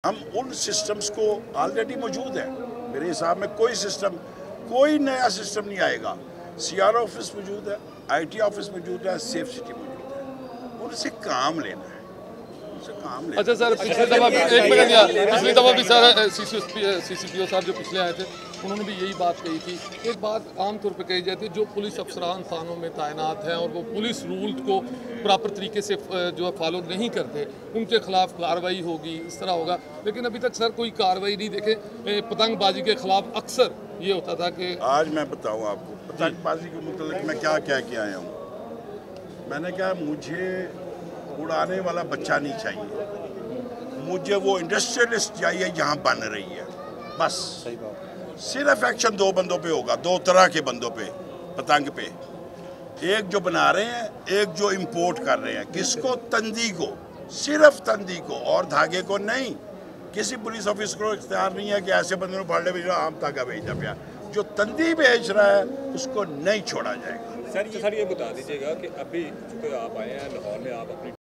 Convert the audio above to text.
हम उन सिस्टम्स को ऑलरेडी मौजूद है। मेरे हिसाब में कोई नया सिस्टम नहीं आएगा। सीआर ऑफिस मौजूद है, आईटी ऑफिस मौजूद है, सेफ सिटी मौजूद है। उनसे काम लेना है, उनसे काम लेना। अच्छा सर, पिछली दफा भी एक मिनट यार, पिछली दफा भी सर सीसीपीओ साहब जो पिछले आए थे उन्होंने भी यही बात कही थी। एक बात आमतौर पर कही जाती है, जो पुलिस अफसरान थानों में तैनात हैं और वो पुलिस रूल को प्रॉपर तरीके से जो है फॉलो नहीं करते, उनके खिलाफ कार्रवाई होगी, इस तरह होगा। लेकिन अभी तक सर कोई कार्रवाई नहीं देखे। पतंगबाजी के खिलाफ अक्सर ये होता था कि आज मैं बताऊँ आपको पतंगबाजी के मुतालिक मैं क्या कह के आया हूँ। मैंने कहा मुझे उड़ाने वाला बच्चा नहीं चाहिए, मुझे वो इंडस्ट्रियलिस्ट चाहिए जहाँ बन रही है। बस सही बात। सिर्फ एक्शन दो बंदों पे होगा, दो तरह के बंदों पे पतंग पे। एक जो बना रहे हैं, एक जो इंपोर्ट कर रहे हैं। किसको? तंदी को, सिर्फ तंदी को, और धागे को नहीं। किसी पुलिस ऑफिस को इख्तियार नहीं है कि ऐसे बंदे को फाड़े भेज रहा, आम धागा भेजना पाया। जो तंदी बेच रहा है उसको नहीं छोड़ा जाएगा। सर ये बता दीजिएगा कि अभी चूँकि आप आए हैं लाहौर में, आप अपनी